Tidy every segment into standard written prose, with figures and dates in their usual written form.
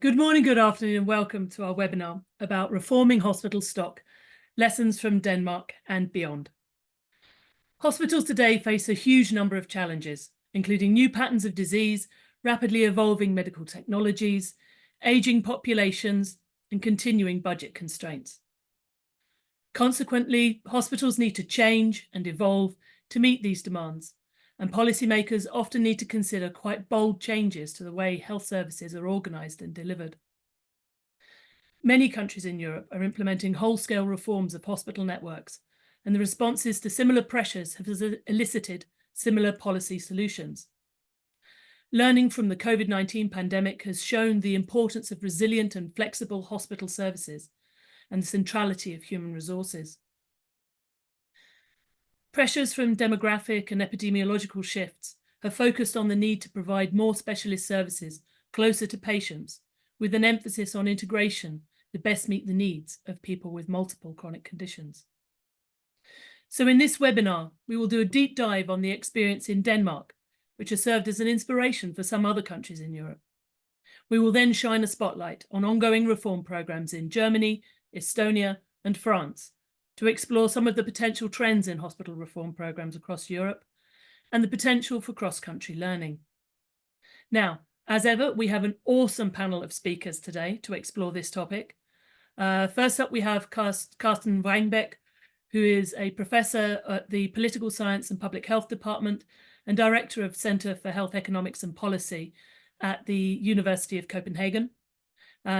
Good morning, good afternoon, and welcome to our webinar about reforming hospital stock, lessons from Denmark and beyond. Hospitals today face a huge number of challenges, including new patterns of disease, rapidly evolving medical technologies, aging populations, and continuing budget constraints. Consequently, hospitals need to change and evolve to meet these demands, and policymakers often need to consider quite bold changes to the way health services are organised and delivered. Many countries in Europe are implementing wholescale reforms of hospital networks, and the responses to similar pressures have elicited similar policy solutions. Learning from the COVID-19 pandemic has shown the importance of resilient and flexible hospital services and the centrality of human resources. Pressures from demographic and epidemiological shifts have focused on the need to provide more specialist services closer to patients, with an emphasis on integration to best meet the needs of people with multiple chronic conditions. So in this webinar, we will do a deep dive on the experience in Denmark, which has served as an inspiration for some other countries in Europe. We will then shine a spotlight on ongoing reform programs in Germany, Estonia, and France, to explore some of the potential trends in hospital reform programs across Europe and the potential for cross-country learning. Now, as ever, we have an awesome panel of speakers today to explore this topic. First up, we have Karsten Vrangbæk, who is a professor at the Political Science and Public Health Department and director of Centre for Health Economics and Policy at the University of Copenhagen.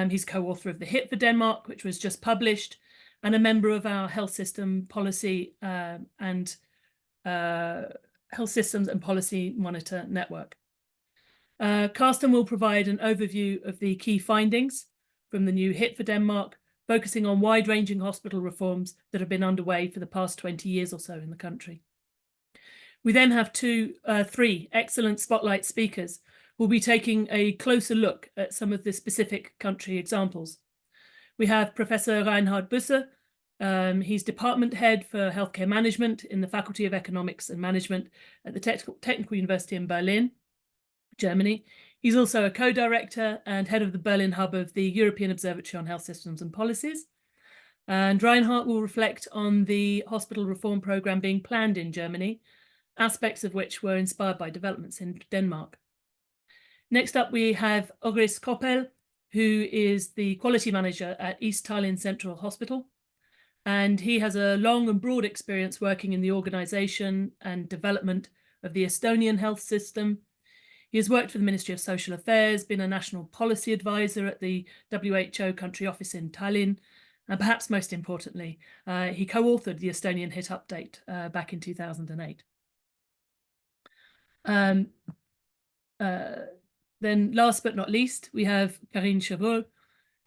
He's co-author of the HIT for Denmark, which was just published, and a member of our Health System Policy and Health Systems and Policy Monitor Network. Karsten will provide an overview of the key findings from the new HIT for Denmark, focusing on wide-ranging hospital reforms that have been underway for the past 20 years or so in the country. We then have three excellent spotlight speakers who will be taking a closer look at some of the specific country examples. We have Professor Reinhard Büsser. He's department head for healthcare management in the Faculty of Economics and Management at the Technical University in Berlin, Germany. He's also a co-director and head of the Berlin hub of the European Observatory on Health Systems and Policies. And Reinhard will reflect on the hospital reform program being planned in Germany, aspects of which were inspired by developments in Denmark. Next up, we have Agris Koppel, who is the quality manager at East-Tallinn Central Hospital. And he has a long and broad experience working in the organisation and development of the Estonian health system. He has worked for the Ministry of Social Affairs, been a national policy advisor at the WHO country office in Tallinn, and perhaps most importantly, he co-authored the Estonian HIT update back in 2008. Then last but not least, we have Karine Chevreul,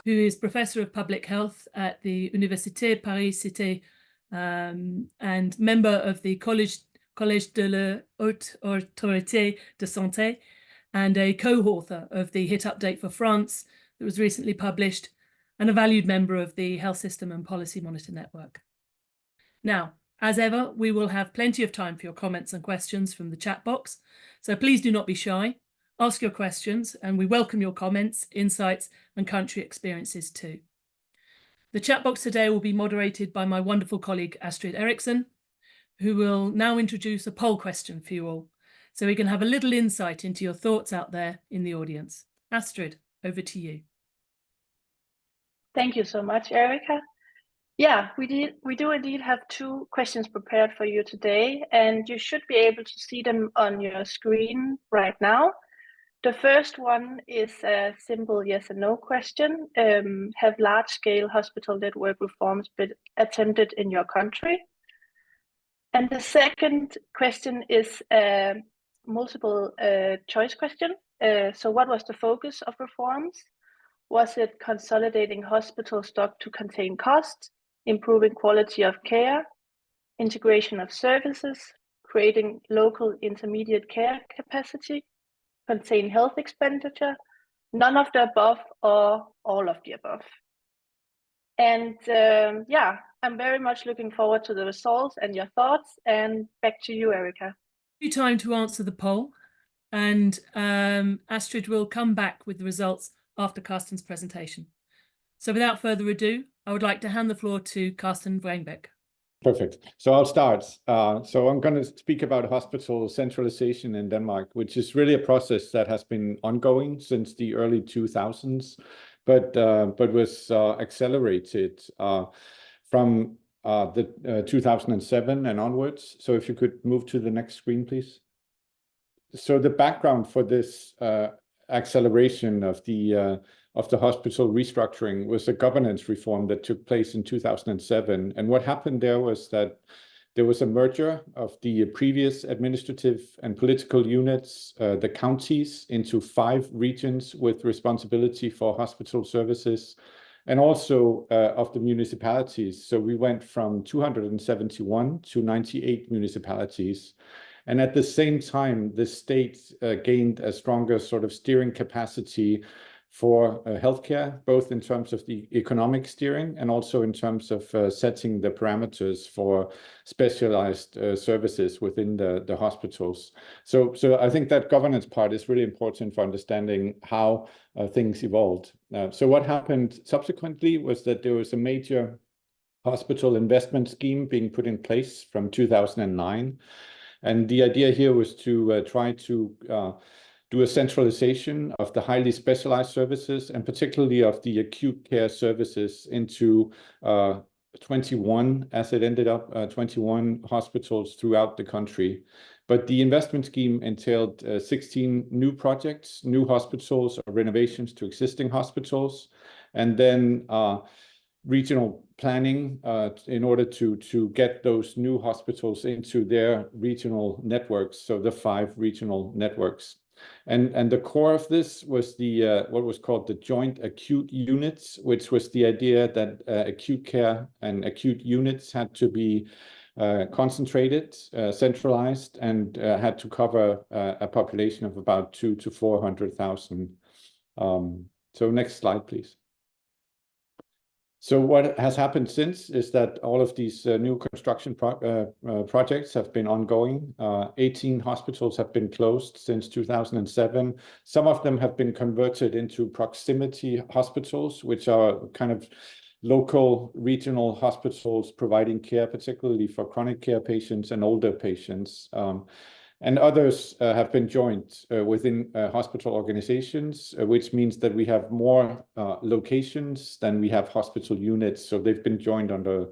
who is Professor of Public Health at the Université Paris-Cité and member of the Collège de la Haute Autorité de Santé, and a co-author of the HIT update for France that was recently published, and a valued member of the Health System and Policy Monitor Network. Now, as ever, we will have plenty of time for your comments and questions from the chat box, so please do not be shy. Ask your questions, and we welcome your comments, insights, and country experiences too. The chat box today will be moderated by my wonderful colleague Astrid Eriksson, who will now introduce a poll question for you all, so we can have a little insight into your thoughts out there in the audience. Astrid, over to you. Thank you so much, Erica. Yeah, we do indeed have two questions prepared for you today, and you should be able to see them on your screen right now. The first one is a simple yes or no question. Have large-scale hospital network reforms been attempted in your country? And the second question is a multiple choice question. So what was the focus of reforms? Was it consolidating hospital stock to contain costs, improving quality of care, integration of services, creating local intermediate care capacity, contain health expenditure, none of the above, or all of the above? And yeah, I'm very much looking forward to the results and your thoughts, and back to you, Erica. Time to answer the poll, and Astrid will come back with the results after Karsten's presentation. So without further ado, I would like to hand the floor to Karsten Vrangbæk. Perfect. So I'll start. So I'm going to speak about hospital centralization in Denmark, which is really a process that has been ongoing since the early 2000s, but was accelerated from the 2007 and onwards. So if you could move to the next screen, please. So the background for this acceleration of the hospital restructuring was a governance reform that took place in 2007. And what happened there was that there was a merger of the previous administrative and political units, the counties, into 5 regions with responsibility for hospital services, and also of the municipalities. So we went from 271 to 98 municipalities. And at the same time, the state gained a stronger sort of steering capacity for healthcare, both in terms of the economic steering and also in terms of setting the parameters for specialized services within the hospitals. So I think that governance part is really important for understanding how things evolved. So what happened subsequently was that there was a major hospital investment scheme being put in place from 2009. And the idea here was to try to do a centralization of the highly specialized services, and particularly of the acute care services, into 21, as it ended up, 21 hospitals throughout the country. But the investment scheme entailed 16 new projects, new hospitals, or renovations to existing hospitals, and then regional planning in order to get those new hospitals into their regional networks, so the 5 regional networks. And the core of this was the what was called the joint acute units, which was the idea that acute care and acute units had to be concentrated, centralized, and had to cover a population of about 200,000 to 400,000. So next slide, please. So what has happened since is that all of these new construction projects have been ongoing. 18 hospitals have been closed since 2007. Some of them have been converted into proximity hospitals, which are kind of local regional hospitals providing care, particularly for chronic care patients and older patients. And others have been joined within hospital organizations, which means that we have more locations than we have hospital units. So they've been joined under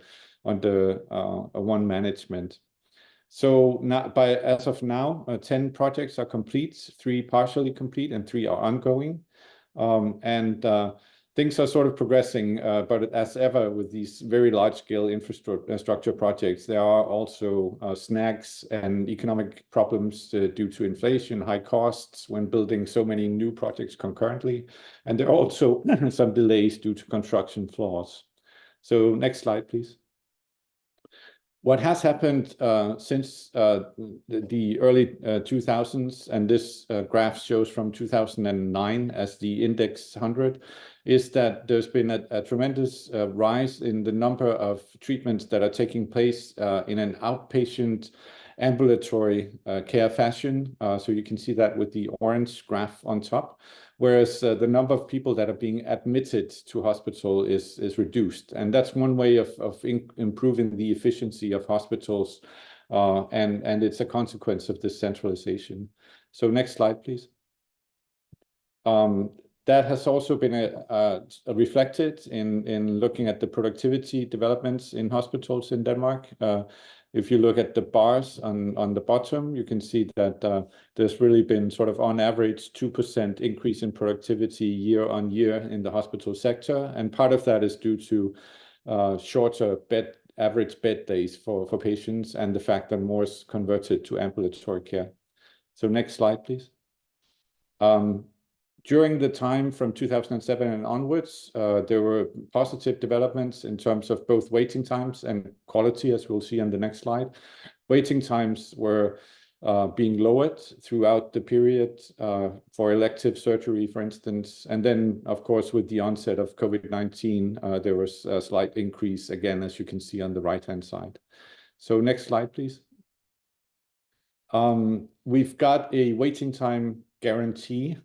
one management. So now, as of now, 10 projects are complete, 3 partially complete, and 3 are ongoing. Things are sort of progressing, but as ever with these very large-scale infrastructure projects, there are also snags and economic problems due to inflation, high costs when building so many new projects concurrently. And there are also some delays due to construction flaws. So next slide, please. What has happened since the early 2000s, and this graph shows from 2009 as the index 100, is that there's been a tremendous rise in the number of treatments that are taking place in an outpatient ambulatory care fashion. So you can see that with the orange graph on top, whereas the number of people that are being admitted to hospital is reduced. And that's one way of improving the efficiency of hospitals, and it's a consequence of this centralization. So next slide, please. That has also been reflected in looking at the productivity developments in hospitals in Denmark. If you look at the bars on the bottom, you can see that there's really been sort of on average 2% increase in productivity year on year in the hospital sector. And part of that is due to shorter average bed days for patients, and the fact that more is converted to ambulatory care. So next slide, please. During the time from 2007 and onwards, there were positive developments in terms of both waiting times and quality, as we'll see on the next slide. Waiting times were being lowered throughout the period for elective surgery, for instance. And then, of course, with the onset of COVID-19, there was a slight increase again, as you can see on the right-hand side. So next slide, please. We've got a waiting time guarantee,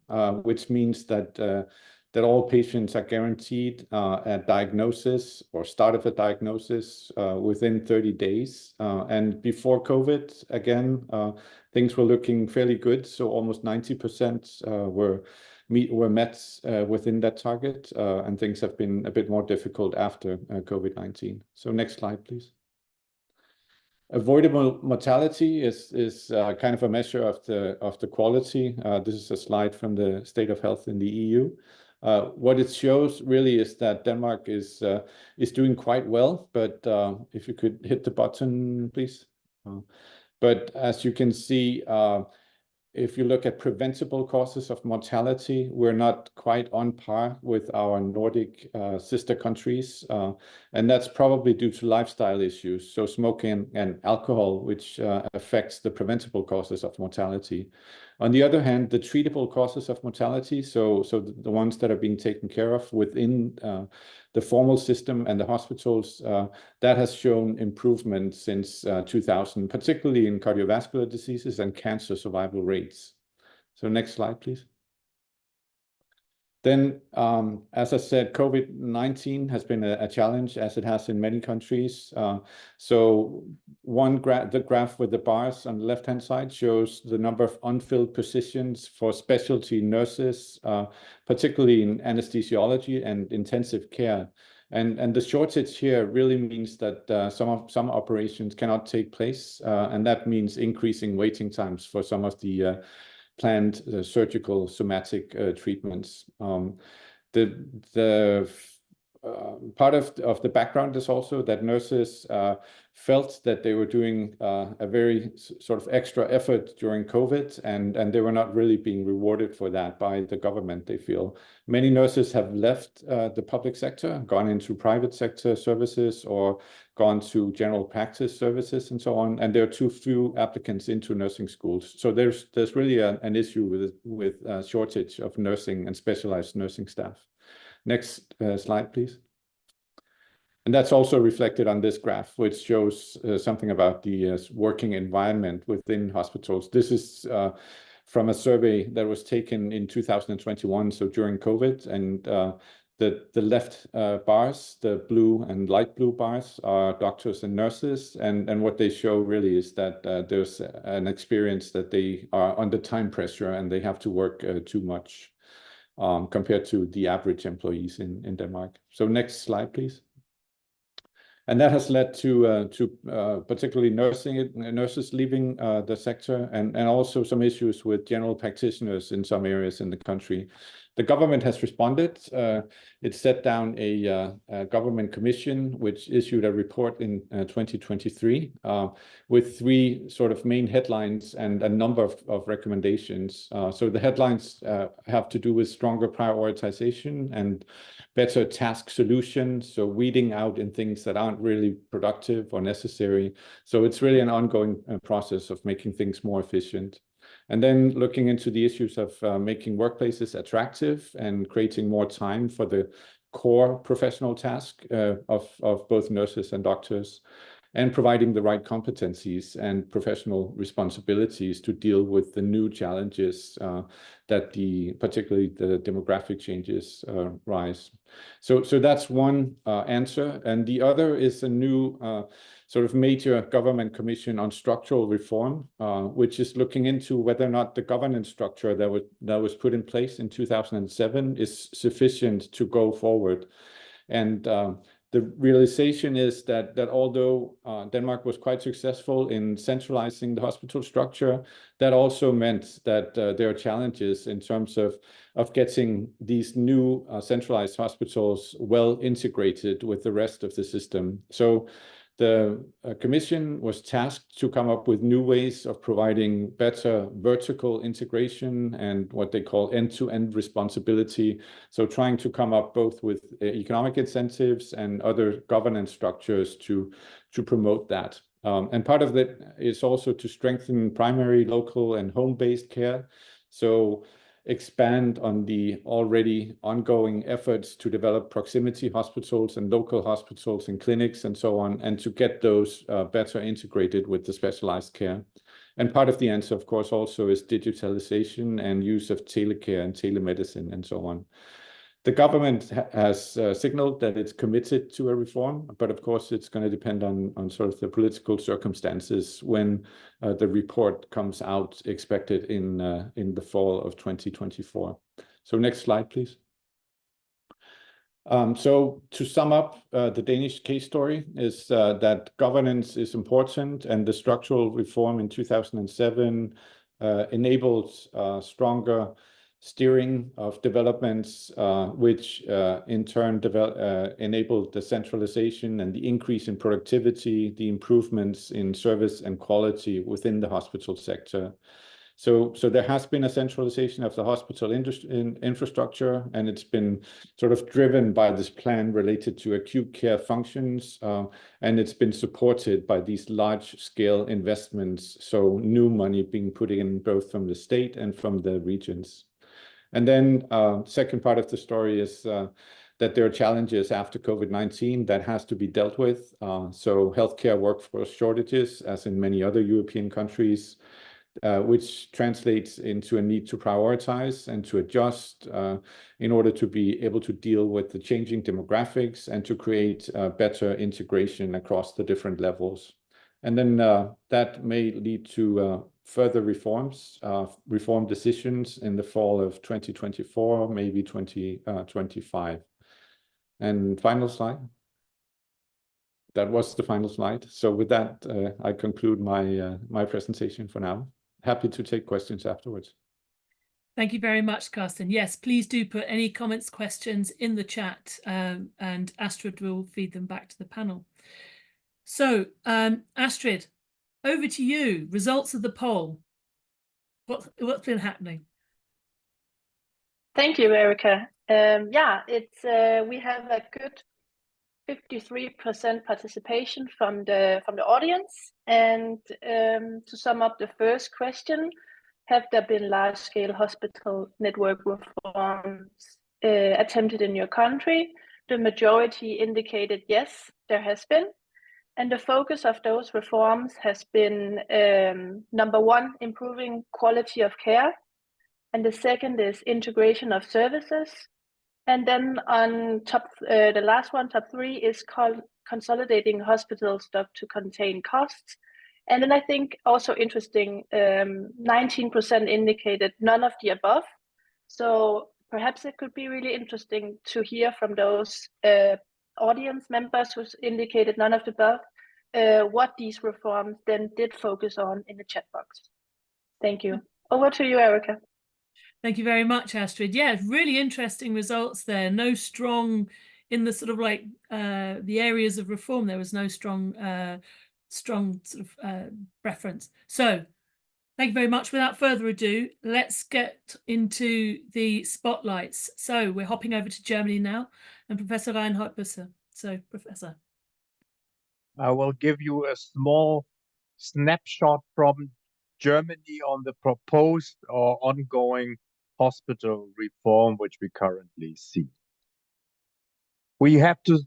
which means that that all patients are guaranteed a diagnosis or start of a diagnosis within 30 days. And before COVID, again, things were looking fairly good. So almost 90% were met within that target, and things have been a bit more difficult after COVID-19. So next slide, please. Avoidable mortality is kind of a measure of the quality. This is a slide from the state of health in the EU. What it shows really is that Denmark is doing quite well, but if you could hit the button, please. But as you can see, if you look at preventable causes of mortality, we're not quite on par with our Nordic sister countries. And that's probably due to lifestyle issues, so smoking and alcohol, which affects the preventable causes of mortality. On the other hand, the treatable causes of mortality, so the ones that are being taken care of within the formal system and the hospitals, that has shown improvement since 2000, particularly in cardiovascular diseases and cancer survival rates. So next slide, please. Then, as I said, COVID-19 has been a challenge, as it has in many countries. So the graph with the bars on the left-hand side shows the number of unfilled positions for specialty nurses, particularly in anesthesiology and intensive care. And the shortage here really means that some operations cannot take place, and that means increasing waiting times for some of the planned surgical somatic treatments. The part of the background is also that nurses felt that they were doing a very sort of extra effort during COVID, and they were not really being rewarded for that by the government, they feel. Many nurses have left the public sector, gone into private sector services, or gone to general practice services and so on, and there are too few applicants into nursing schools. So there's really an issue with shortage of nursing and specialized nursing staff. Next slide, please. And that's also reflected on this graph, which shows something about the working environment within hospitals. This is from a survey that was taken in 2021, so during COVID, and the left bars, the blue and light blue bars, are doctors and nurses, and what they show really is that there's an experience that they are under time pressure and they have to work too much compared to the average employees in Denmark. So next slide, please. And that has led to particularly nurses leaving the sector, and also some issues with general practitioners in some areas in the country. The government has responded. It set down a government commission, which issued a report in 2023 with 3 sort of main headlines and a number of recommendations. So the headlines have to do with stronger prioritization and better task solutions, so weeding out in things that aren't really productive or necessary. So it's really an ongoing process of making things more efficient. And then looking into the issues of making workplaces attractive and creating more time for the core professional task of both nurses and doctors, and providing the right competencies and professional responsibilities to deal with the new challenges that particularly the demographic changes rise. So that's one answer. And the other is a new sort of major government commission on structural reform, which is looking into whether or not the governance structure that was put in place in 2007 is sufficient to go forward. And the realization is that although Denmark was quite successful in centralizing the hospital structure, that also meant that there are challenges in terms of getting these new centralized hospitals well integrated with the rest of the system. So the commission was tasked to come up with new ways of providing better vertical integration and what they call end-to-end responsibility. So trying to come up both with economic incentives and other governance structures to promote that. And part of that is also to strengthen primary, local, and home-based care. So expand on the already ongoing efforts to develop proximity hospitals and local hospitals and clinics and so on, and to get those better integrated with the specialized care. And part of the answer, of course, also is digitalization and use of telecare and telemedicine and so on. The government has signaled that it's committed to a reform, but of course it's going to depend on sort of the political circumstances when the report comes out, expected in the fall of 2024. So next slide, please. So to sum up, the Danish case story is that governance is important, and the structural reform in 2007 enabled stronger steering of developments, which in turn enabled the centralization and the increase in productivity, the improvements in service and quality within the hospital sector. So there has been a centralization of the hospital infrastructure, and it's been sort of driven by this plan related to acute care functions, and it's been supported by these large-scale investments, so new money being put in both from the state and from the regions. And then second part of the story is that there are challenges after COVID-19 that has to be dealt with. So healthcare workforce shortages, as in many other European countries, which translates into a need to prioritize and to adjust in order to be able to deal with the changing demographics and to create better integration across the different levels. And then that may lead to further reforms, reform decisions in the fall of 2024, maybe 2025. And final slide. That was the final slide. So with that, I conclude my presentation for now. Happy to take questions afterwards. Thank you very much, Karsten. Yes, please do put any comments, questions in the chat, and Astrid will feed them back to the panel. So, Astrid, over to you. Results of the poll. What's been happening? Thank you, Erica. Yeah, it's we have a good 53% participation from the audience. And to sum up the first question, have there been large-scale hospital network reforms attempted in your country? The majority indicated yes, there has been. And the focus of those reforms has been, number one, improving quality of care. And the second is integration of services. And then on top, the last one, top three, is called consolidating hospital stock to contain costs. And then I think also interesting, 19% indicated none of the above. So perhaps it could be really interesting to hear from those audience members who indicated none of the above, what these reforms then did focus on in the chat box. Thank you. Over to you, Erica. Thank you very much, Astrid. Yeah, really interesting results there. No strong, in the sort of like the areas of reform, there was no strong sort of preference. So thank you very much. Without further ado, let's get into the spotlights. So we're hopping over to Germany now, and Professor Reinhard Büsser. So, Professor. I will give you a small snapshot from Germany on the proposed or ongoing hospital reform, which we currently see. We have a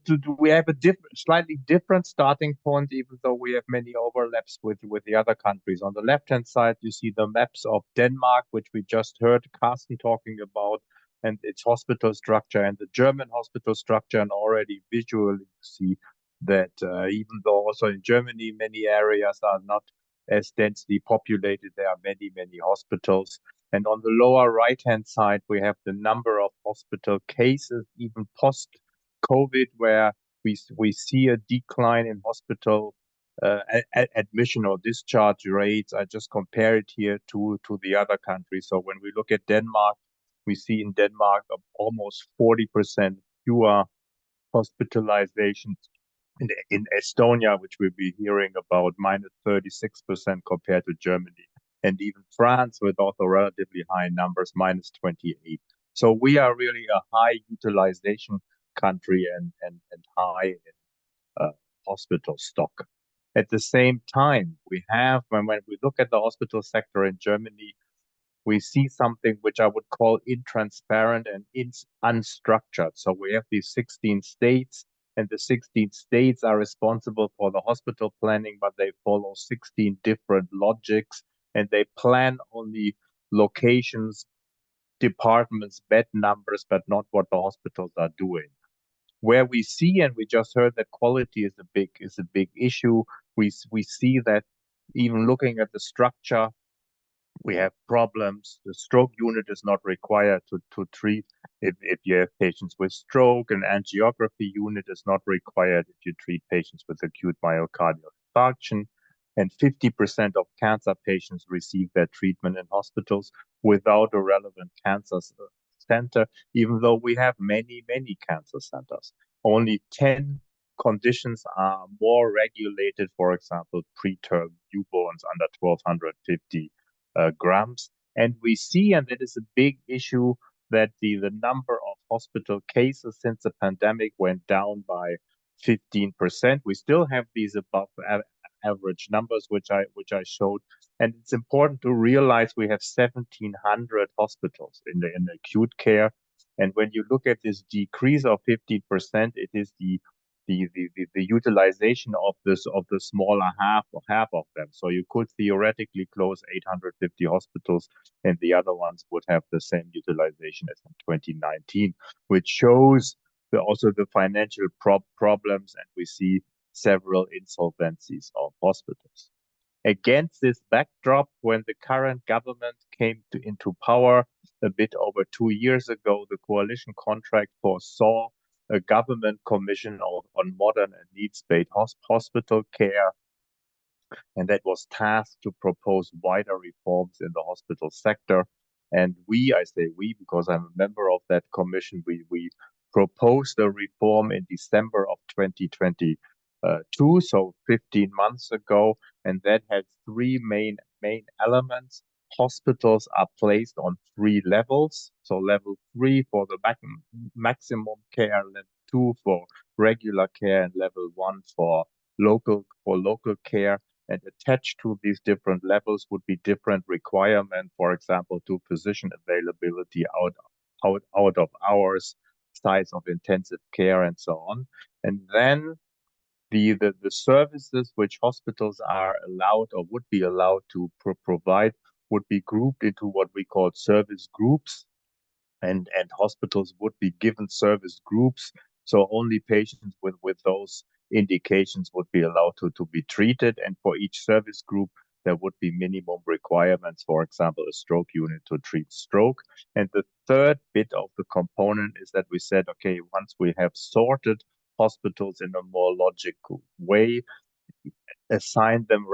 slightly different starting point, even though we have many overlaps with the other countries. On the left-hand side, you see the maps of Denmark, which we just heard Karsten talking about, and its hospital structure, and the German hospital structure, and already visually you see that even though also in Germany many areas are not as densely populated, there are many hospitals. And on the lower right-hand side, we have the number of hospital cases, even post-COVID, where we see a decline in hospital admission or discharge rates. I just compare it here to the other countries. So when we look at Denmark, we see in Denmark almost 40% fewer hospitalizations. In Estonia, which we'll be hearing about, minus 36% compared to Germany. And even France, with also relatively high numbers, minus 28. So we are really a high utilization country and high hospital stock. At the same time, we have, when we look at the hospital sector in Germany, we see something which I would call intransparent and unstructured. So we have these 16 states, and the 16 states are responsible for the hospital planning, but they follow 16 different logics, and they plan on the locations departments, bed numbers, but not what the hospitals are doing. Where we see, and we just heard that quality is a big issue. We see that even looking at the structure, we have problems. The stroke unit is not required to treat if you have patients with stroke. An angiography unit is not required if you treat patients with acute myocardial infarction. And 50% of cancer patients receive their treatment in hospitals without a relevant cancer center, even though we have many, many cancer centers. Only 10 conditions are more regulated, for example, preterm newborns under 1250 grams. And we see, and that is a big issue, that the number of hospital cases since the pandemic went down by 15%. We still have these above average numbers, which I showed. And it's important to realize we have 1,700 hospitals in the acute care. And when you look at this decrease of 15%, it is the utilization of the smaller half of them. So you could theoretically close 850 hospitals, and the other ones would have the same utilization as in 2019, which shows also the financial problems, and we see several insolvencies of hospitals. Against this backdrop, when the current government came into power a bit over 2 years ago, the coalition contract foresaw a government commission on modern and needs-based hospital care, and that was tasked to propose wider reforms in the hospital sector. And I say we because I'm a member of that commission, we proposed a reform in December of 2022, so 15 months ago, and that had three main elements. Hospitals are placed on 3 levels. So level 3 for the maximum care, level 2 for regular care, and level 1 for local care. And attached to these different levels would be different requirements, for example, to physician availability out of hours, size of intensive care, and so on. And then the services which hospitals are allowed or would be allowed to provide would be grouped into what we call service groups, and hospitals would be given service groups. So only patients with those indications would be allowed to be treated. And for each service group, there would be minimum requirements, for example, a stroke unit to treat stroke. And the third bit of the component is that we said, okay, once we have sorted hospitals in a more logical way, assign them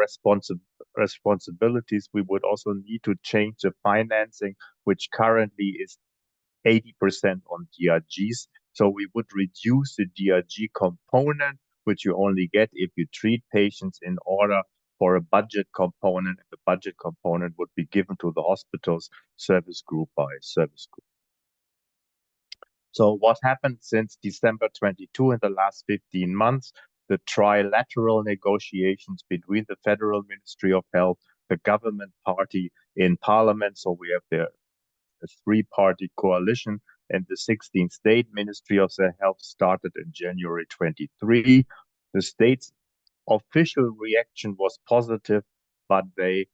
responsibilities, we would also need to change the financing, which currently is 80% on DRGs. So we would reduce the DRG component, which you only get if you treat patients, in order for a budget component. The budget component would be given to the hospitals service group by service group. So what happened since December 22 in the last 15 months? The trilateral negotiations between the Federal Ministry of Health, the government party in Parliament, so we have a 3-party coalition, and the 16th state Ministry of the Health started in January 23. The state's official reaction was positive, but they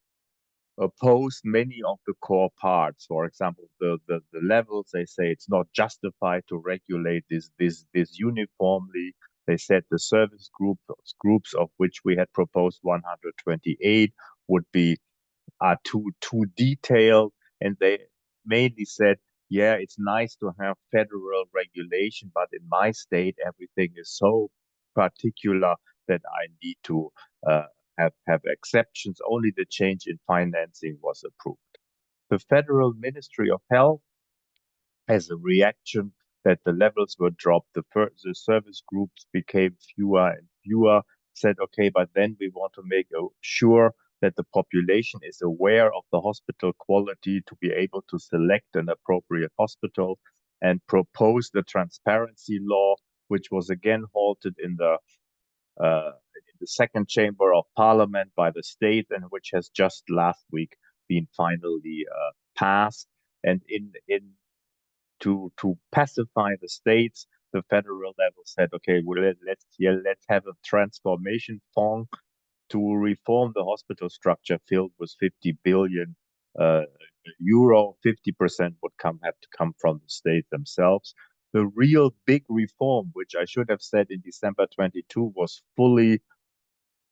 opposed many of the core parts. For example, the levels, they say it's not justified to regulate this uniformly. They said the service groups of which we had proposed 128 are too detailed, and they mainly said, yeah, it's nice to have federal regulation, but in my state everything is so particular that I need to have exceptions. Only the change in financing was approved. The Federal Ministry of Health has a reaction that the levels were dropped. The service groups became fewer and fewer. Said, okay, but then we want to make sure that the population is aware of the hospital quality to be able to select an appropriate hospital, and propose the transparency law, which was again halted in the second chamber of parliament by the state, and which has just last week been finally passed. And to pacify the states, the federal level said, okay, well, let's have a transformation fund to reform the hospital structure filled with 50 billion euro. 50% would have to come from the states themselves. The real big reform, which I should have said in December 22, was fully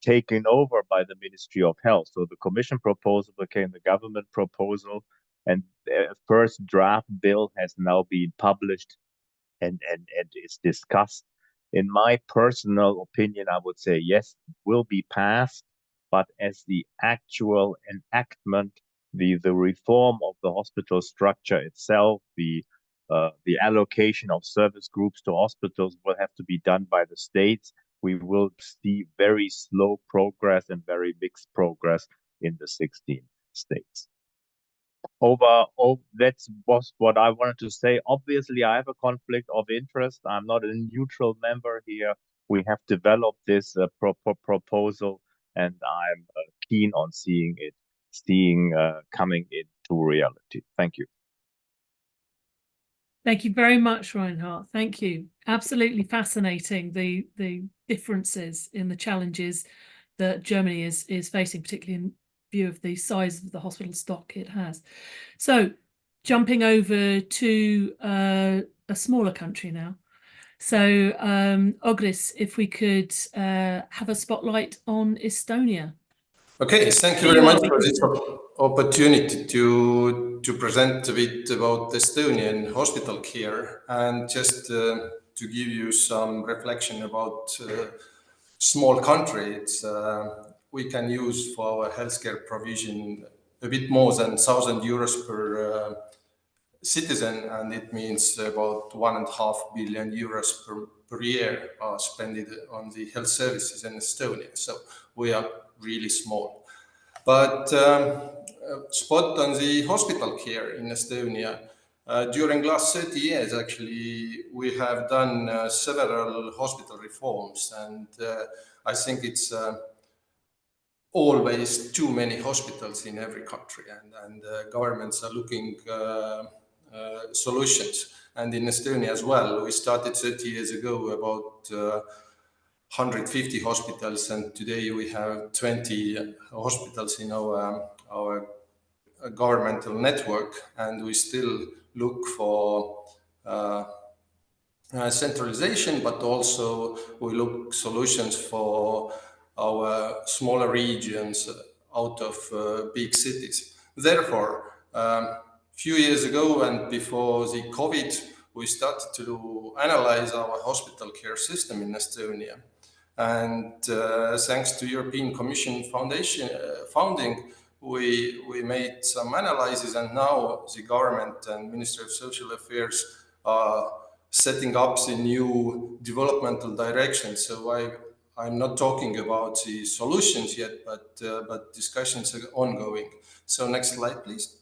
taken over by the Ministry of Health. So the Commission proposal became the government proposal, and the first draft bill has now been published and is discussed. In my personal opinion, I would say yes, it will be passed, but as the actual enactment, the reform of the hospital structure itself, the allocation of service groups to hospitals will have to be done by the states. We will see very slow progress and very mixed progress in the 16 states. That was what I wanted to say. Obviously, I have a conflict of interest. I'm not a neutral member here. We have developed this proposal, and I'm keen on seeing it coming into reality. Thank you. Thank you very much, Reinhard. Thank you. Absolutely fascinating, the differences in the challenges that Germany is facing, particularly in view of the size of the hospital stock it has. So jumping over to a smaller country now. So Agris, if we could have a spotlight on Estonia. Okay, thank you very much for this opportunity to present a bit about Estonian hospital care, and just to give you some reflection about small country. It's we can use for our healthcare provision a bit more than 1,000 euros per citizen, and it means about 1.5 billion euros per year are spent on the health services in Estonia. So we are really small. But spot on the hospital care in Estonia. During last 30 years, actually, we have done several hospital reforms, and I think it's always too many hospitals in every country, and governments are looking solutions. And in Estonia as well, we started 30 years ago about 150 hospitals, and today we have 20 hospitals in our governmental network, and we still look for centralization, but also we look solutions for our smaller regions out of big cities. Therefore, few years ago and before the COVID, we started to analyze our hospital care system in Estonia. And thanks to European Commission founding, we made some analysis, and now the government and Ministry of Social Affairs are setting up the new developmental direction. So I'm not talking about the solutions yet, but discussions are ongoing. So next slide, please.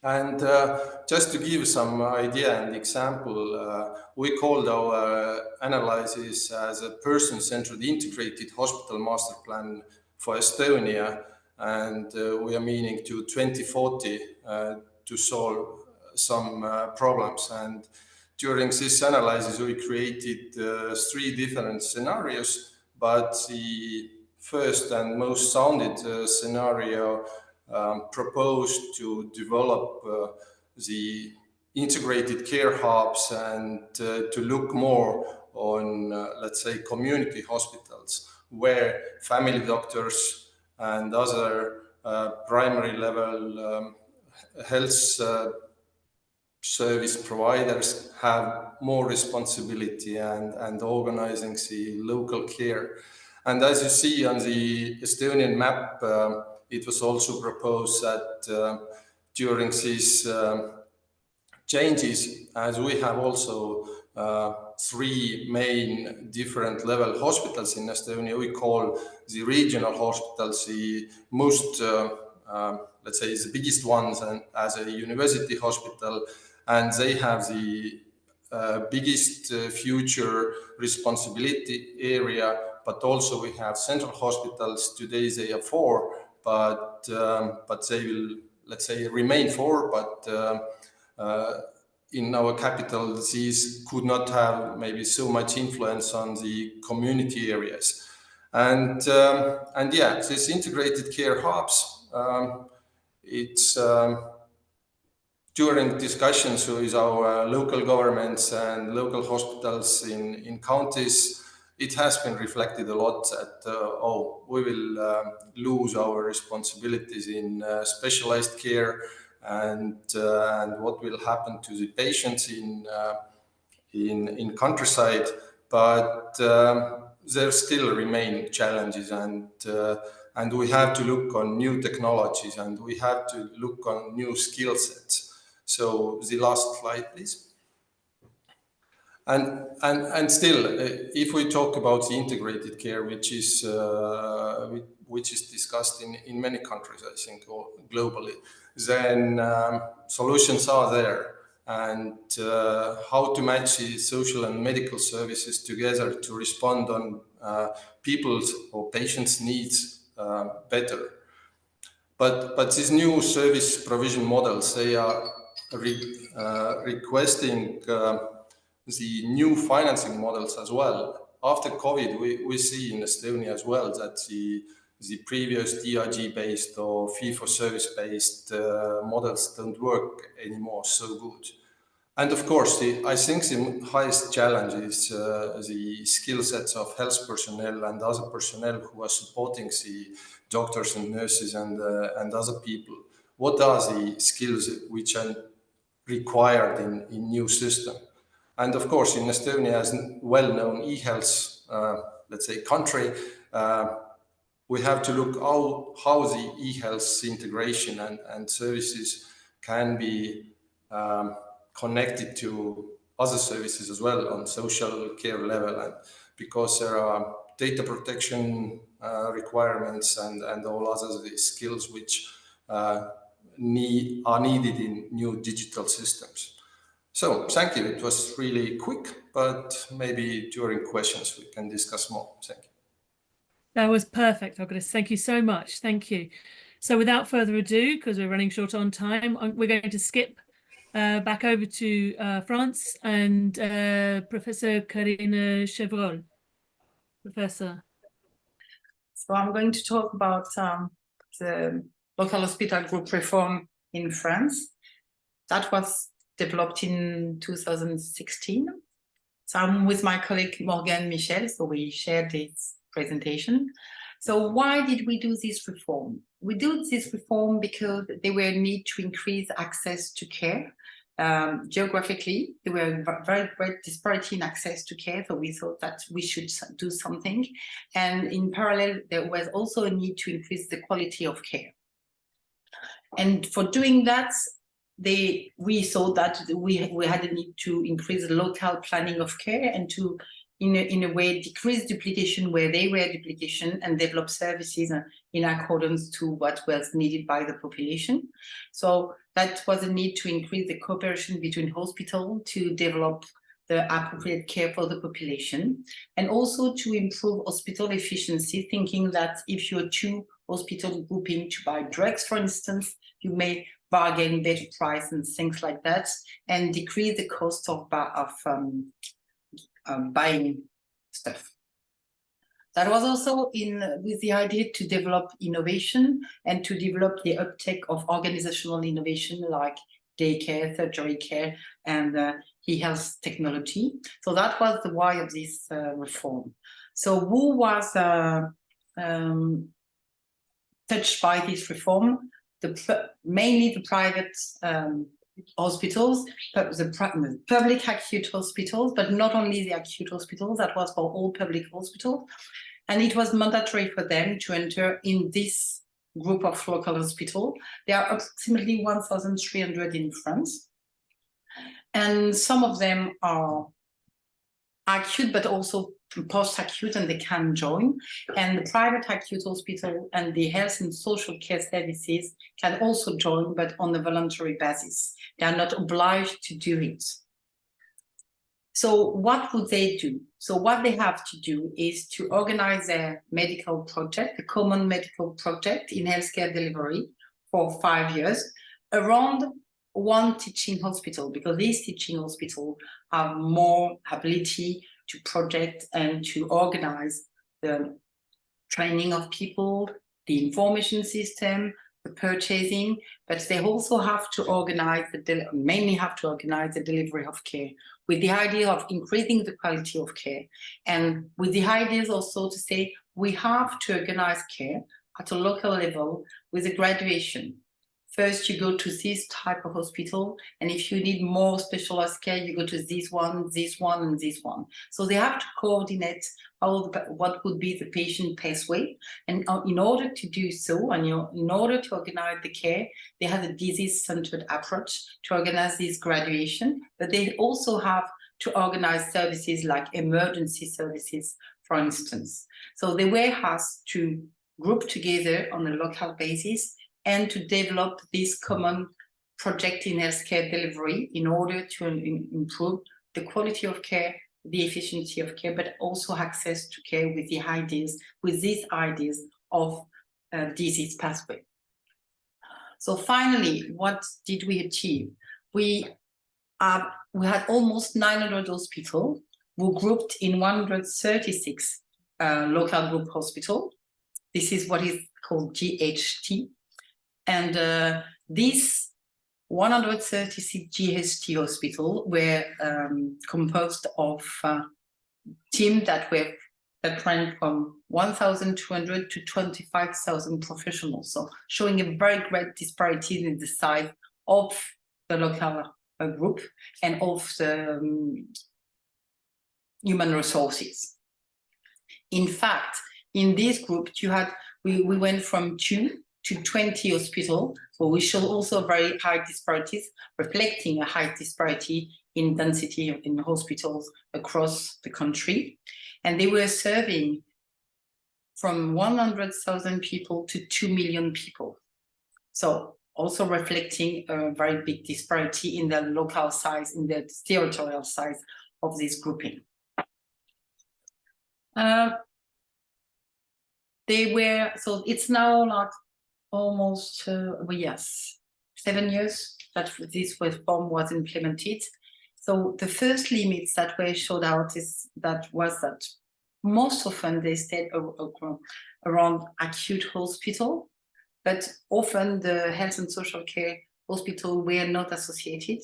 And just to give some idea and example, we called our analysis as a person-centered integrated hospital master plan for Estonia, and we are meaning to 2040 to solve some problems. And during this analysis, we created 3 different scenarios, but the first and most sounded scenario proposed to develop the integrated care hubs and to look more on, let's say, community hospitals where family doctors and other primary level health service providers have more responsibility and organizing the local care. And as you see on the Estonian map, it was also proposed that during these changes, as we have also 3 main different level hospitals in Estonia, we call the regional hospitals the most, let's say, the biggest ones, and as a university hospital, and they have the biggest future responsibility area. But also we have central hospitals. Today they are 4, but they will, let's say, remain 4. But in our capital, these could not have maybe so much influence on the community areas. And yeah, these integrated care hubs It's during discussions with our local governments and local hospitals in counties, it has been reflected a lot that, we will lose our responsibilities in specialized care, and what will happen to the patients in countryside. But there still remain challenges, and we have to look on new technologies, and we have to look on new skill sets. So the last slide, please. And still, if we talk about the integrated care, which is discussed in many countries, I think, or globally, then solutions are there, and how to match the social and medical services together to respond on people's or patients' needs better. But these new service provision models, they are requesting the new financing models as well. After COVID, we see in Estonia as well that the previous DRG-based or fee-for-service-based models don't work anymore so good. And of course, I think the highest challenge is the skill sets of health personnel and other personnel who are supporting the doctors and nurses and other people. What are the skills which are required in new system? And of course, in Estonia, as well-known e-health, let's say, country, we have to look how the e-health integration and services can be connected to other services as well on social care level, and because there are data protection requirements and all other skills which are needed in new digital systems. So thank you. It was really quick, but maybe during questions we can discuss more. Thank you. That was perfect, Agris. Thank you so much. Thank you. So without further ado, because we're running short on time, we're going to skip back over to France and Professor Karine Chevreul. Professor. So I'm going to talk about the local hospital group reform in France. That was developed in 2016. So I'm with my colleague Morgan Michel, so we shared this presentation. So why did we do this reform? We did this reform because there were a need to increase access to care. Geographically, there were very great disparity in access to care, so we thought that we should do something. And in parallel, there was also a need to increase the quality of care. And for doing that, we thought that we had a need to increase the local planning of care and to, in a way, decrease duplication where they were duplication and develop services in accordance to what was needed by the population. So that was a need to increase the cooperation between hospitals to develop the appropriate care for the population, and also to improve hospital efficiency, thinking that if you're two hospitals grouping to buy drugs, for instance, you may bargain better price and things like that, and decrease the cost of buying stuff. That was also with the idea to develop innovation and to develop the uptake of organizational innovation like daycare, surgery care, and e-health technology. So that was the why of this reform. So who was touched by this reform? Mainly the private hospitals, the public acute hospitals, but not only the acute hospitals, that was for all public hospitals. And it was mandatory for them to enter in this group of local hospitals. There are approximately 1,300 in France. And some of them are acute, but also post-acute, and they can join. And the private acute hospital and the health and social care services can also join, but on a voluntary basis. They are not obliged to do it. So what would they do? So what they have to do is to organize their medical project, a common medical project in healthcare delivery for 5 years around one teaching hospital, because these teaching hospitals have more ability to project and to organize the training of people, the information system, the purchasing, but they also have to organize mainly have to organize the delivery of care, with the idea of increasing the quality of care, and with the ideas also to say we have to organize care at a local level with a graduation. First, you go to this type of hospital, and if you need more specialized care, you go to this one, and this one. So they have to coordinate what would be the patient pathway, and in order to do so, and in order to organize the care, they have a disease-centered approach to organize this graduation, but they also have to organize services like emergency services, for instance. So the way has to group together on a local basis and to develop this common project in healthcare delivery in order to improve the quality of care, the efficiency of care, but also access to care with these ideas of disease pathway. So finally, what did we achieve? We had almost 900 hospitals who grouped in 136 local group hospitals. This is what is called GHT. And these 136 GHT hospitals were composed of teams that ran from 1,200 to 25,000 professionals, so showing a very great disparity in the size of the local group and of the human resources. In fact, in this group, we went from 2 to 20 hospitals, so we show also very high disparities, reflecting a high disparity in density in hospitals across the country. And they were serving from 100,000 people to 2 million people. So also reflecting a very big disparity in the local size, in the territorial size of this grouping. So it's now like almost, 7 years that this reform was implemented. So the first limits that were showed out was that most often they stayed around acute hospital, but often the health and social care hospital were not associated.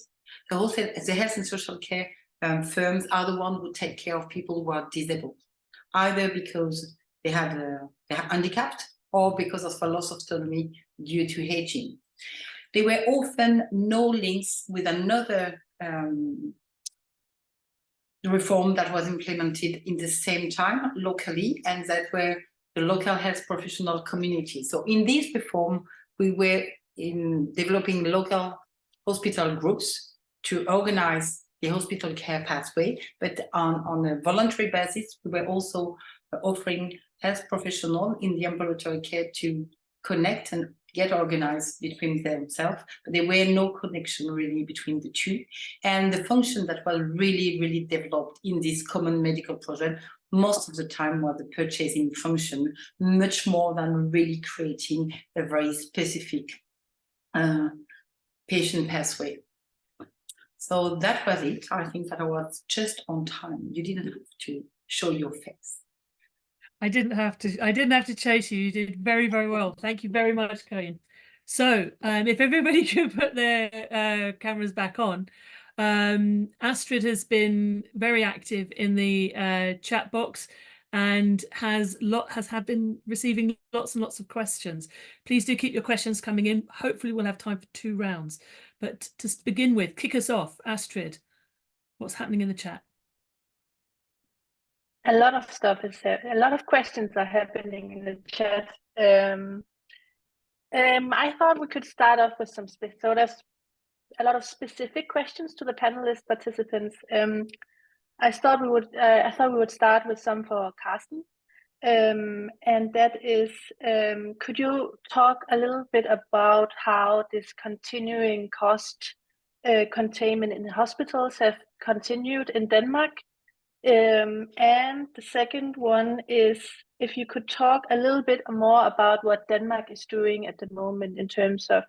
The health and social care firms are the ones who take care of people who are disabled, either because they are handicapped or because of a loss of autonomy due to aging. There were often no links with another reform that was implemented in the same time locally, and that were the local health professional community. So in this reform, we were developing local hospital groups to organize the hospital care pathway, but on a voluntary basis, we were also offering health professionals in the ambulatory care to connect and get organized between themselves. But there were no connection really between the two. And the function that was really, really developed in this common medical project most of the time was the purchasing function, much more than really creating a very specific patient pathway. So that was it. I think that I was just on time. You didn't have to show your face. I didn't have to chase you. You did very, very well. Thank you very much, Corinne. So if everybody could put their cameras back on. Astrid has been very active in the chat box and has been receiving lots and lots of questions. Please do keep your questions coming in. Hopefully we'll have time for 2 rounds. But to begin with, kick us off, Astrid. What's happening in the chat? A lot of stuff is there. A lot of questions are happening in the chat. I thought we could start off with some so there's a lot of specific questions to the panelist participants. I thought we would start with some for Karsten, and that is, could you talk a little bit about how this continuing cost containment in hospitals have continued in Denmark? And the second one is if you could talk a little bit more about what Denmark is doing at the moment in terms of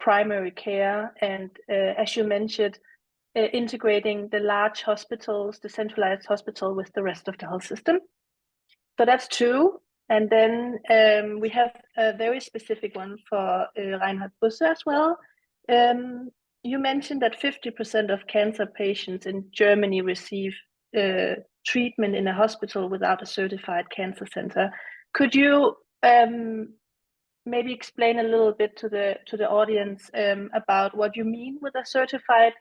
primary care and, as you mentioned, integrating the large hospitals, the centralized hospital with the rest of the health system. So that's 2. And then we have a very specific one for Reinhard Busse as well. You mentioned that 50% of cancer patients in Germany receive treatment in a hospital without a certified cancer center. Could you maybe explain a little bit to the audience about what you mean with a certified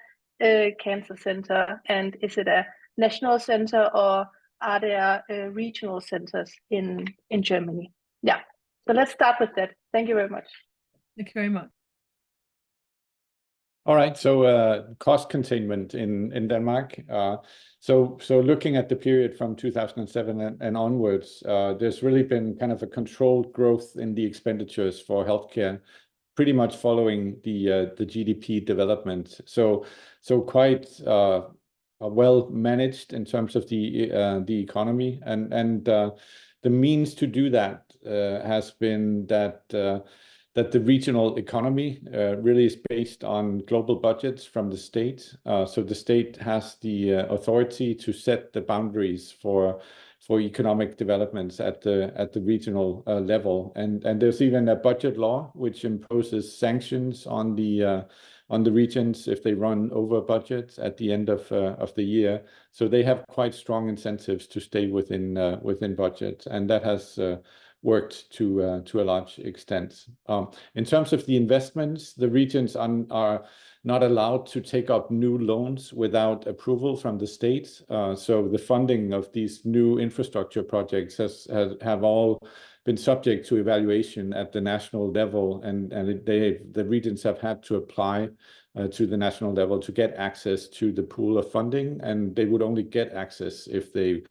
cancer center, and is it a national center or are there regional centers in Germany? Yeah, so let's start with that. Thank you very much. Thank you very much. All right, so cost containment in Denmark. So looking at the period from 2007 and onwards, there's really been kind of a controlled growth in the expenditures for healthcare, pretty much following the GDP development. So quite well managed in terms of the economy, and the means to do that has been that the regional economy really is based on global budgets from the state. So the state has the authority to set the boundaries for economic developments at the regional level, and there's even a budget law which imposes sanctions on the regions if they run over budget at the end of the year. So they have quite strong incentives to stay within budget, and that has worked to a large extent. In terms of the investments, the regions are not allowed to take up new loans without approval from the state. So the funding of these new infrastructure projects have all been subject to evaluation at the national level, and the regions have had to apply to the national level to get access to the pool of funding, and they would only get access if they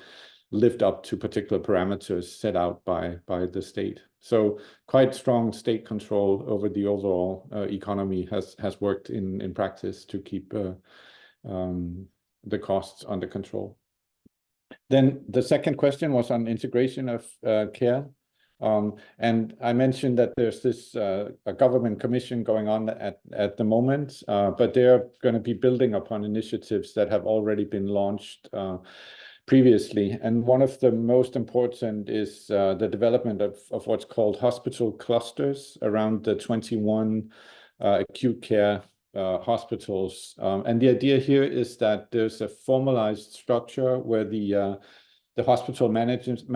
lived up to particular parameters set out by the state. So quite strong state control over the overall economy has worked in practice to keep the costs under control. Then the second question was on integration of care. And I mentioned that there's this a government commission going on at the moment, but they're going to be building upon initiatives that have already been launched previously. And one of the most important is the development of what's called hospital clusters around the 21 acute care hospitals. And the idea here is that there's a formalized structure where the hospital management,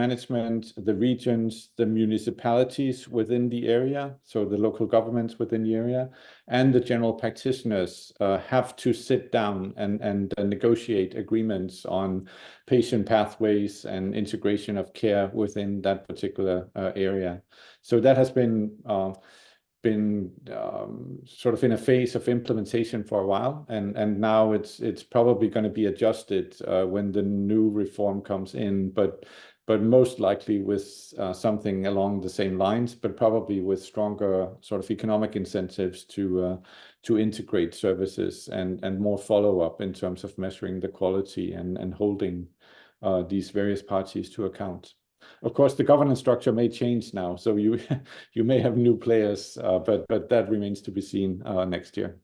the regions, the municipalities within the area, so the local governments within the area, and the general practitioners have to sit down and negotiate agreements on patient pathways and integration of care within that particular area. So that has been sort of in a phase of implementation for a while, and now it's probably going to be adjusted when the new reform comes in, but most likely with something along the same lines, but probably with stronger sort of economic incentives to integrate services and more follow-up in terms of measuring the quality and holding these various parties to account. Of course, the governance structure may change now, so you may have new players, but that remains to be seen next year.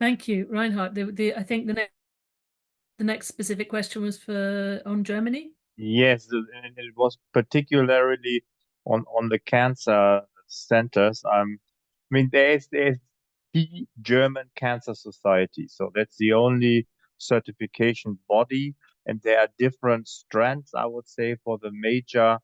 Thank you, Reinhard. I think the next specific question was on Germany. Yes, and it was particularly on the cancer centers. I mean, there's the German Cancer Society, so that's the only certification body, and there are different strands, I would say, for the major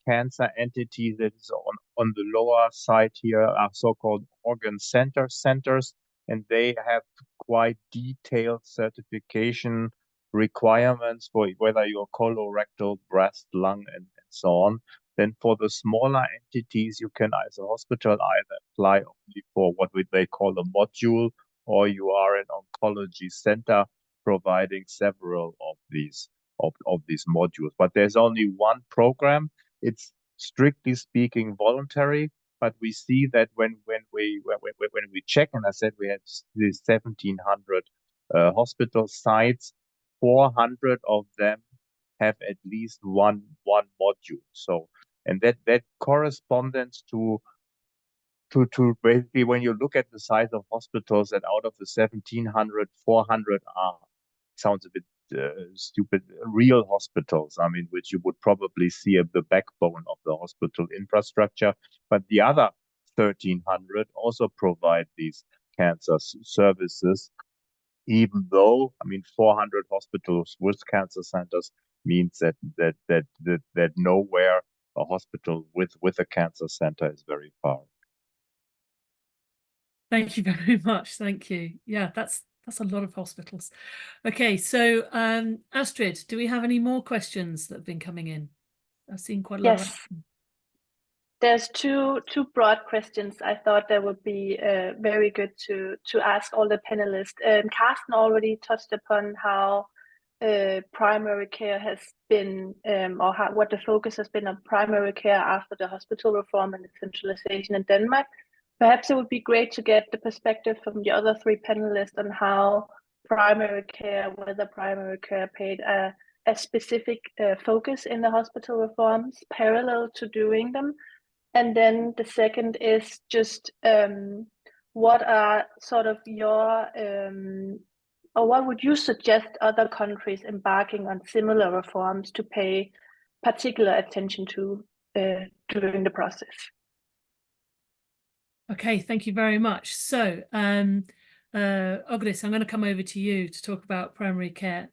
cancer entities. That is on the lower side here are so-called organ centers, and they have quite detailed certification requirements for whether you're colorectal, breast, lung, and so on. Then for the smaller entities, you can, as a hospital, either apply only for what they call a module, or you are an oncology center providing several of these modules. But there's only one program. It's strictly speaking voluntary, but we see that when we check, and I said we had these 1,700 hospital sites, 400 of them have at least one module. So, and that corresponds to basically, when you look at the size of hospitals, that out of the 1,700, 400 are, sounds a bit real hospitals. I mean, which you would probably see at the backbone of the hospital infrastructure. But the other 1,300 also provide these cancer services, even though, I mean, 400 hospitals with cancer centers means that nowhere a hospital with a cancer center is very far. Thank you very much. Thank you. Yeah, that's a lot of hospitals. Okay, so Astrid, do we have any more questions that have been coming in? I've seen quite a lot. Yes. There's two broad questions I thought that would be very good to ask all the panelists. Karsten already touched upon how primary care has been, or what the focus has been on primary care after the hospital reform and the centralization in Denmark. Perhaps it would be great to get the perspective from the other three panelists on how primary care, whether primary care paid a specific focus in the hospital reforms parallel to doing them. And then the second is just what are sort of your, or what would you suggest other countries embarking on similar reforms to pay particular attention to during the process? Okay, thank you very much. So, Agris, I'm going to come over to you to talk about primary care,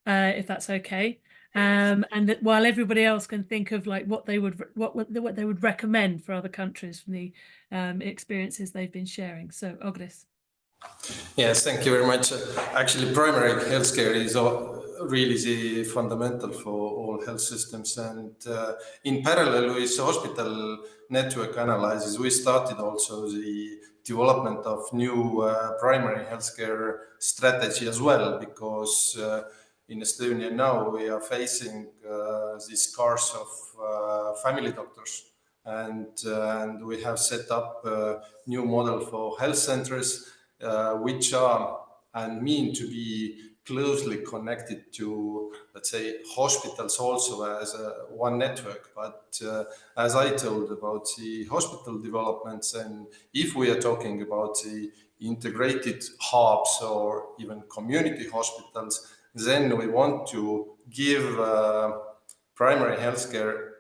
if that's okay. And that while everybody else can think of like what they would recommend for other countries from the experiences they've been sharing. So, Agris. Yes, thank you very much. Actually, primary healthcare is really the fundamental for all health systems, and in parallel with hospital network analysis, we started also the development of new primary healthcare strategy as well, because in Estonia now we are facing this scarce of family doctors, and we have set up a new model for health centers, which are and mean to be closely connected to, let's say, hospitals also as one network. But as I told about the hospital developments, and if we are talking about the integrated hubs or even community hospitals, then we want to give primary healthcare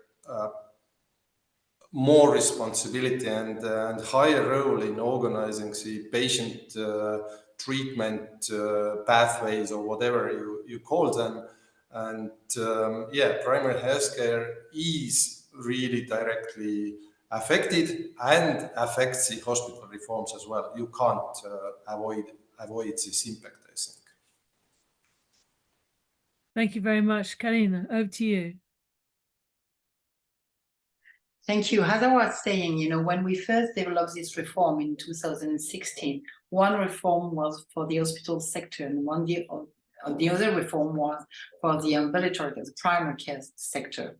more responsibility and higher role in organizing the patient treatment pathways, or whatever you call them. And yeah, primary healthcare is really directly affected and affects the hospital reforms as well. You can't avoid this impact, I think. Thank you very much. Karina, over to you. Thank you. As I was saying, you know, when we first developed this reform in 2016, one reform was for the hospital sector, and the other reform was for the ambulatory, the primary care sector.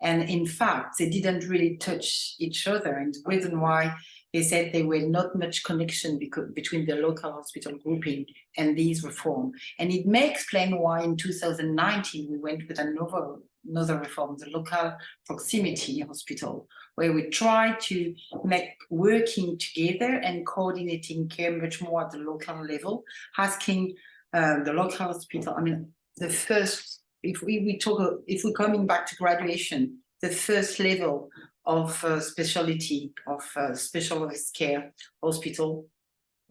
And in fact, they didn't really touch each other. And the reason why they said there were not much connection between the local hospital grouping and these reform. And it may explain why in 2019 we went with another reform, the local proximity hospital, where we try to make working together and coordinating care much more at the local level, asking the local hospital. I mean, the first, if we're coming back to graduation, the first level of specialty of specialist care hospital,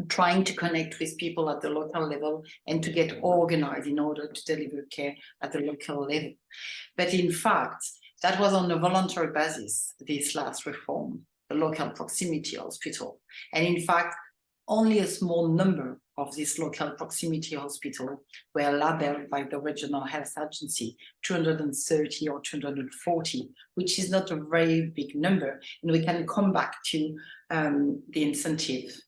trying to connect with people at the local level and to get organized in order to deliver care at the local level. But in fact, that was on a voluntary basis, this last reform, the local proximity hospital. And in fact, only a small number of this local proximity hospital were labeled by the regional health agency, 230 or 240, which is not a very big number. And we can come back to the incentive,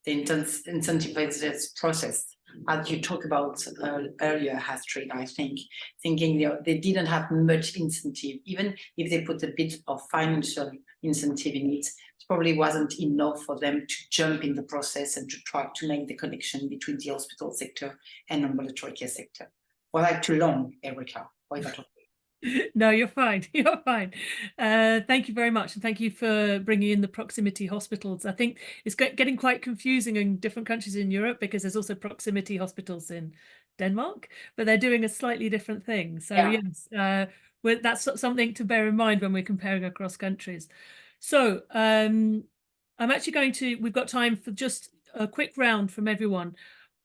the incentivized process, as you talked about earlier, Astrid, I think, thinking they didn't have much incentive, even if they put a bit of financial incentive in it, it probably wasn't enough for them to jump in the process and to try to make the connection between the hospital sector and ambulatory care sector. Was I too long, Erica? Why is that okay? No, you're fine. You're fine. Thank you very much. And thank you for bringing in the proximity hospitals. I think it's getting quite confusing in different countries in Europe, because there's also proximity hospitals in Denmark, but they're doing a slightly different thing. So Yeah. yes, that's something to bear in mind when we're comparing across countries. So I'm actually we've got time for just a quick round from everyone.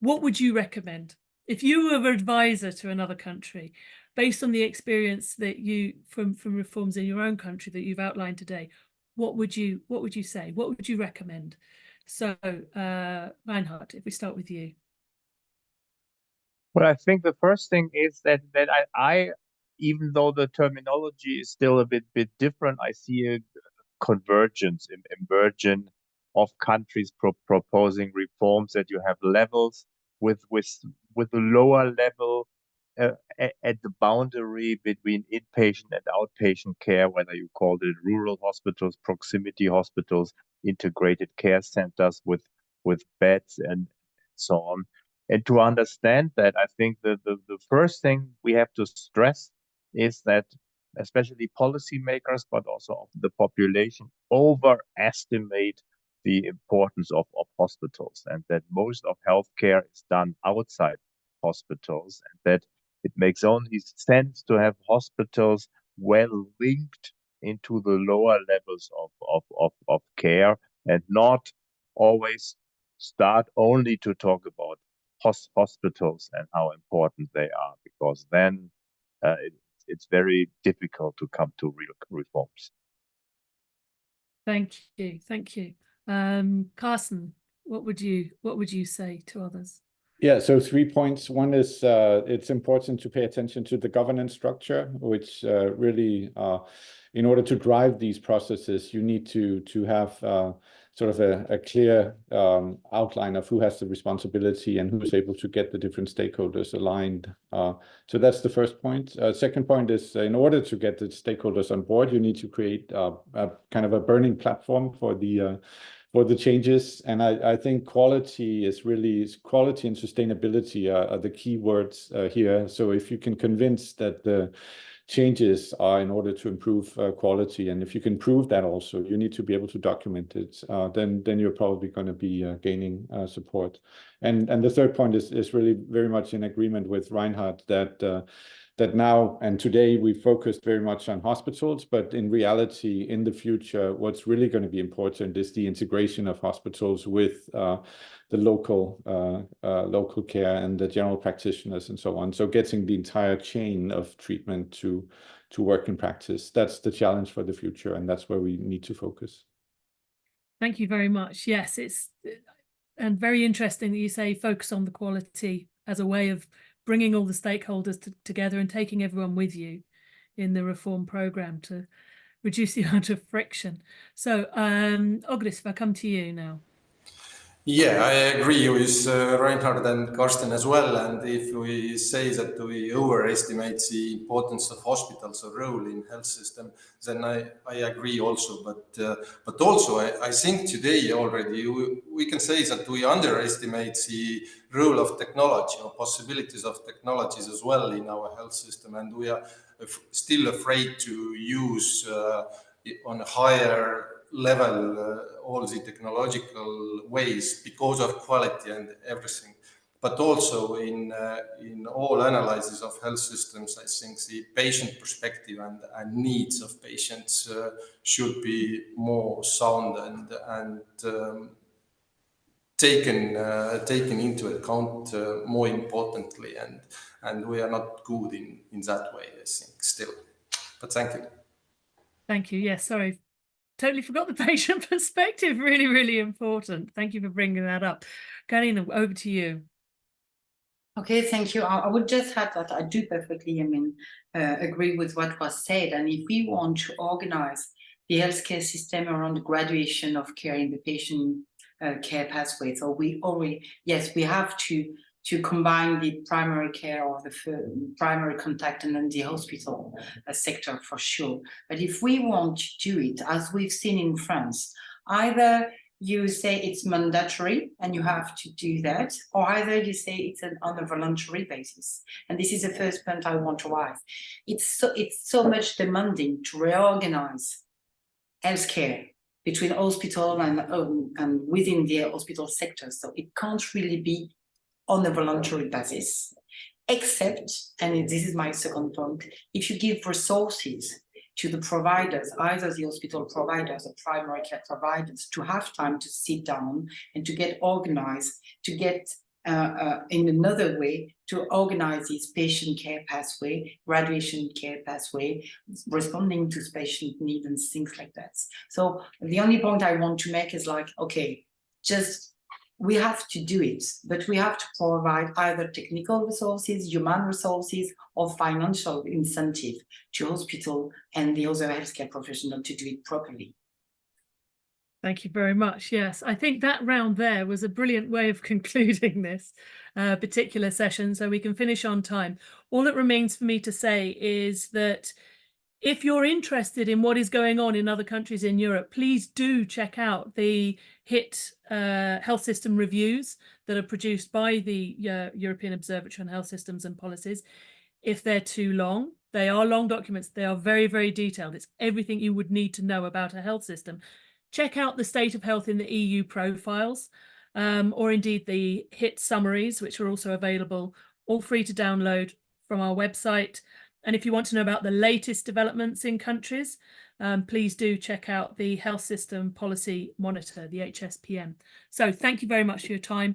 What would you recommend if you were an advisor to another country, based on the experience that you from reforms in your own country that you've outlined today? What would you say? What would you recommend? So Reinhard, if we start with you. Well, I think the first thing is that I even though the terminology is still a bit different, I see a convergence, emergence of countries proposing reforms, that you have levels with the lower level at the boundary between inpatient and outpatient care, whether you call it rural hospitals, proximity hospitals, integrated care centers with beds and so on. And to understand that, I think the first thing we have to stress is that especially policymakers, but also the population, overestimate the importance of hospitals, and that most of healthcare is done outside hospitals, and that it makes only sense to have hospitals well linked into the lower levels of care, and not always start only to talk about hospitals and how important they are, because then it's very difficult to come to real reforms. Thank you. Karsten, what would you say to others? Yeah, so 3 points. One is it's important to pay attention to the governance structure, which really, in order to drive these processes, you need to have sort of a clear outline of who has the responsibility and who's able to get the different stakeholders aligned. So that's the first point. Second point is, in order to get the stakeholders on board, you need to create a kind of a burning platform for the changes. And I think quality and sustainability are the key words here. So if you can convince that the changes are in order to improve quality, and if you can prove that also, you need to be able to document it, then you're probably going to be gaining support. And the third point is really very much in agreement with Reinhard, that now and today we focused very much on hospitals, but in reality, in the future, what's really going to be important is the integration of hospitals with the local care and the general practitioners and so on. So getting the entire chain of treatment to work in practice. That's the challenge for the future, and that's where we need to focus. Thank you very much. Yes, it's and very interesting that you say focus on the quality as a way of bringing all the stakeholders together and taking everyone with you in the reform program to reduce the amount of friction. So, Agris, if I come to you now. Yeah, I agree with Reinhard and Karsten as well. And if we say that we overestimate the importance of hospitals or role in health system, then I agree also. But also I think today already we can say that we underestimate the role of technology or possibilities of technologies as well in our health system, and we are still afraid to use on a higher level all the technological ways because of quality and everything. But also in all analysis of health systems, I think the patient perspective and needs of patients should be more sound and taken into account more importantly, and we are not good in that way, I think, still. But thank you. Thank you. Yes, sorry. Totally forgot the patient perspective. Really, really important. Thank you for bringing that up. Karina, over to you. Okay, thank you. I would just add that I do perfectly, agree with what was said. And if we want to organize the healthcare system around the graduation of care in the patient care pathway, so we have to combine the primary care or the primary contact and then the hospital sector for sure. But if we want to do it, as we've seen in France, either you say it's mandatory and you have to do that, or either you say it's on a voluntary basis. And this is the first point I want to raise. It's so much demanding to reorganize healthcare between hospital and within the hospital sector. So it can't really be on a voluntary basis. except, and this is my second point, if you give resources to the providers, either the hospital providers or primary care providers, to have time to sit down and to get organized, to get in another way, to organize this patient care pathway, graduation care pathway, responding to patient needs and things like that. So the only point I want to make is like, okay, just we have to do it, but we have to provide either technical resources, human resources, or financial incentive to hospital and the other healthcare professional to do it properly. Thank you very much. Yes, I think that round there was a brilliant way of concluding this particular session, so we can finish on time. All that remains for me to say is that if you're interested in what is going on in other countries in Europe, please do check out the HIT health system reviews that are produced by the European Observatory on Health Systems and Policies. If they're too long, they are long documents. They are very, very detailed. It's everything you would need to know about a health system. Check out the state of health in the EU profiles, or indeed the HIT summaries, which are also available, all free to download from our website. And if you want to know about the latest developments in countries, please do check out the Health System Policy Monitor, the HSPM. So thank you very much for your time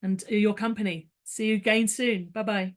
and your company. See you again soon. Bye-bye.